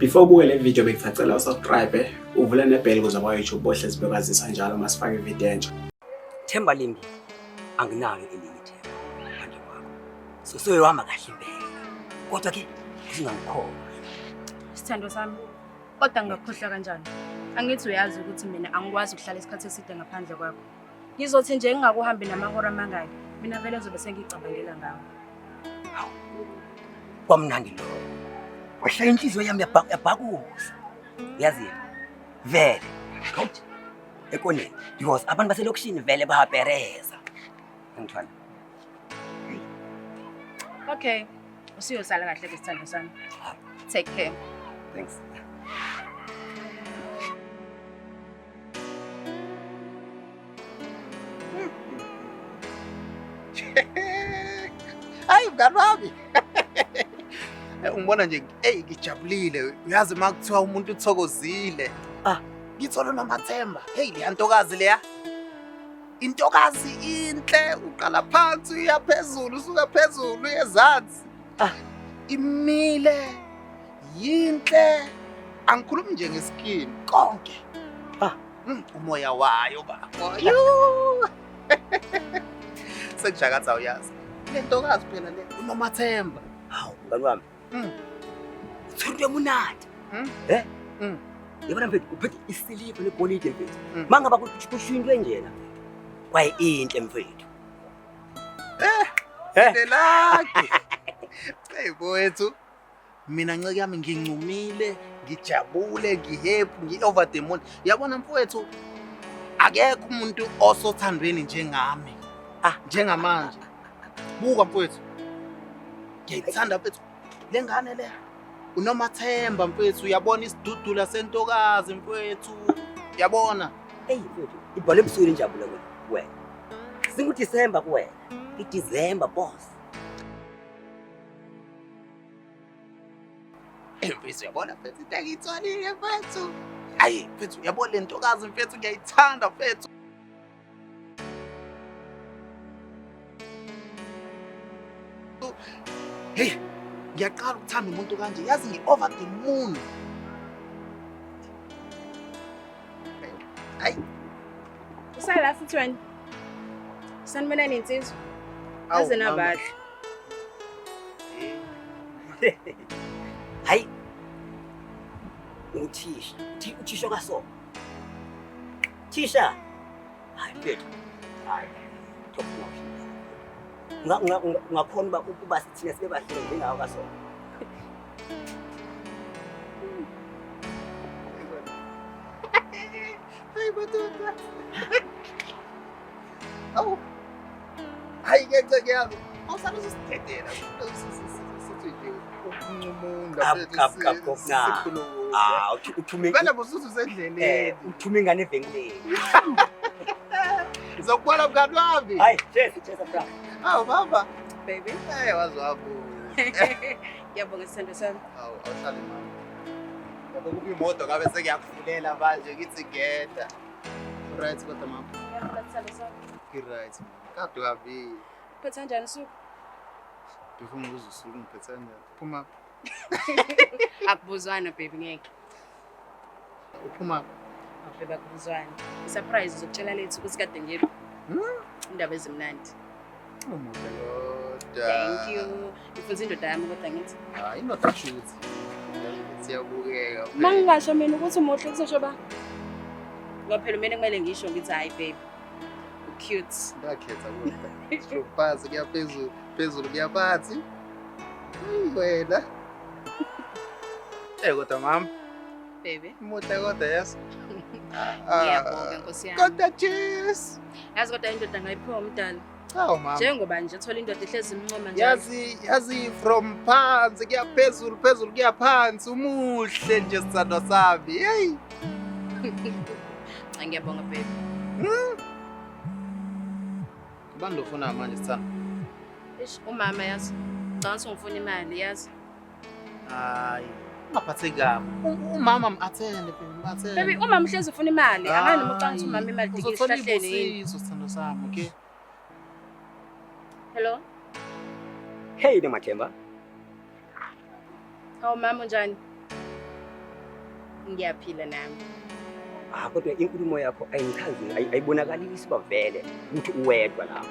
Before ubuke le video bengicela usubscribe uvule nebell ukuze YouTube bohlezi bekwazisa njalo masifake ivideo entsha. Themba limbi anginayo elinye themba manje kwakho. Sosoyihamba kahle impela. Kodwa ke ngingangikhola. Sithando sami. Kodwa ngakhohlwa kanjani? Angithi uyazi ukuthi mina angikwazi ukuhlala isikhathi eside ngaphandle kwakho. Ngizothi nje ngingakuhambi namahora amangaki. Mina vele ngizobe sengicabangela ngawe. Kwamnandi lo. Washaya inhliziyo yami yabhakuza. Yazi vele. Hayi. Ekoneni because abantu baselokishini vele bahapereza. Ngithwala. Okay. Usiyosala kahle ke sithando sami. Take care. Thanks. Hayi mngani wami. Ungibona nje ngijabulile uyazi makuthiwa umuntu uthokozile. Ngithola nomathemba. Hey le ntokazi leya. Intokazi inhle uqala phansi uya phezulu usuka phezulu uyezansi. Imile yinhle angikhulumi nje ngeskin konke. Umoya wayo baba. Sekujakatha uyazi. Le ntokazi phela le unomathemba. Hawu mngani wami. Uthunde munandi. Yabona mfethu uphethe isiliva legolide mfethu. Mangaba kushintwe njena. Kwaye inhle mfethu. Delaki. Hey boyethu. Mina nceke yami ngincumile, ngijabule, ngihappy, ngi-over the moon. Yabona mfowethu akekho umuntu osothandweni njengami. Njengamanje. Buka mfowethu. Ngiyithanda mfethu. Le ngane le unomathemba mfethu uyabona isidudula sentokazi mfethu. Yabona? Hey mfethu, ibhale ebusweni injabulo wena. Singu December kuwena. I-December boss. Mfethu yabona mfethu into engiyitholile mfethu. Hayi mfethu yabona le ntokazi mfethu ngiyayithanda mfethu. Hey, ngiyaqala ukuthanda umuntu kanje. Yazi ngi-over the moon. Hayi. Usala futhi wena. Sanibona ninsizwa. Azenabadla. Hayi. Uthisha kaso. Thisha. Hayi mfethu. Hayi. Ngakhona ukuba sithina sibe bahle njengawo kaso. Hayi madoda. Awu. Hayi ngeke yami. Awusale usithethela. Sithi nje ukuncumunda Kapkapkop na. Uthume. Bana bosusu sendleleni. Uthume ingane evengeleni. Ngizokubona mngani wami. Hayi, cheers bra. Awu baba. Baby. Hey wazwapho. Ngiyabonga sithando sami. Awu awuhlali mama. Yabo kuba imoto ngabe sekuyakufulela manje ngithi ngeda. Right kodwa mama. Ngiyabonga sithando sami. Right. Kade kabi. Phethe kanjani suku? Befuna uzusuku ngiphethe kanjani? Phuma. Akubuzwana baby ngeke. Uphuma. Awubeba kubuzwana. Surprise uzokutshela lethu ukuthi kade ngiyephi. Indaba ezimnandi. Umuhle kodwa. Thank you. Ifunza indoda yami kodwa ngithi. Hayi indoda shoot. Siyabukeka. Mangingasho mina ukuthi umuhle kusho ba. Ngoba mina kumele ngisho ngithi hayi baby. Cute. Ngakhetha kodwa. Shophazi kuya phezulu kuya phansi. Wena. Kodwa mama. Baby. Muhle kodwa yes. Ngiyabonga Nkosi yami. Kodwa cheers. Yazi kodwa indoda ngayiphiwa umdala. Hawu mama. Njengoba nje thola indoda ehlezi imncoma njalo. Yazi from phansi kuya phezulu kuya phansi umuhle nje sithando sami. Hey. Ngiyabonga baby. Ubani lofuna manje sithando? Umama yazi. Ngicela ngifuna imali yazi. Hayi. Ungaphathekanga. Umama mathende phela mathende. Baby umama uhlezi ufuna imali. Angani noma ucanga umama imali dikile esihlahleni yini? Sithando sami, okay? Hello? Hey Nomathemba. Hawu mama unjani? Ngiyaphila nami. Kodwa inkulumo yakho ayichazi ayibonakalisi bavele ukuthi uwedwa la.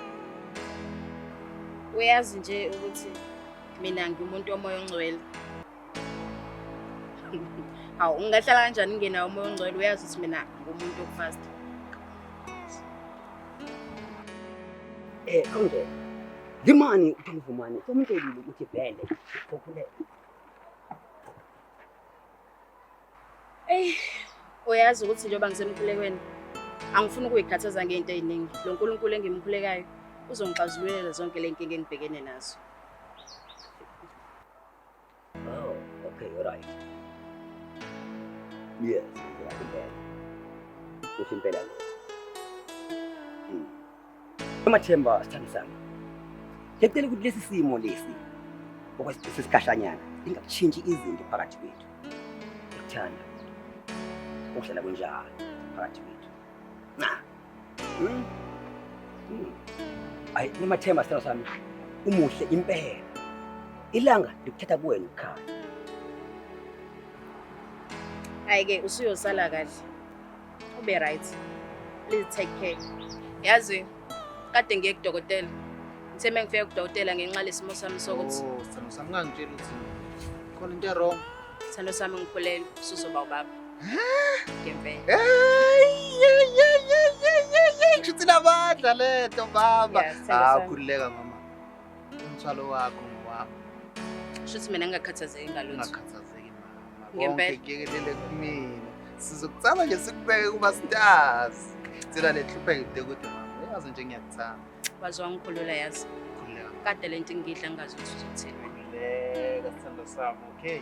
Uyazi nje ukuthi mina ngimuntu omoya ongcwele. Hawu ungahlala kanjani ngenawo umoya ongcwele uyazi ukuthi mina ngumuntu ofast. Konje. Limani uthengivumani somkelile ukuthi vele sokulela. Uyazi ukuthi njengoba ngisemkhulekweni angifuni ukuyikhathaza ngento eziningi. Lo nkulunkulu engimkhulekayo uzongixazululela zonke le nkinga engibhekene nazo. Oh, okay, all right. Yes, ngiyakubona. Kusho impela lo. Amathemba sithando sami. Ngicela ukuthi lesi simo lesi okwesikhashanyana ingakutshintshi izinto phakathi kwethu. Ngikuthanda. Ukuhlala kunjalo phakathi kwethu. Ayi uMathemba sithando sami umuhle impela. Ilanga likuthatha kuwena ukhaya. Ayike usuyosala kahle. Ube right. Please take care. Yazi kade ngiye kudokotela. Ngithe mengifike kudokotela ngenxa lesimo sami sokuthi Thando sami ngangitshela ukuthi khona into wrong. Thando sami ngikhulele usuzoba ubaba. Ngempela. Kushuthi labadla lento baba. Yes, Thando sami. Khulileka mama. Umthwalo wakho ngowami. Shuthi mina ngingakhathazeki ngalutho. Ungakhathazeki mama. Ngempela. Konke kuyekelele kumina. Sizokutsala nje sikubeke kuma stars. Thina lehlupheke kude kude mama. Uyazi nje ngiyakuthanda. Wazi wangikhulula yazi. Khulileka. Kade lento ngidla ngazi ukuthi uzothini. Khulileka sithando sami, okay?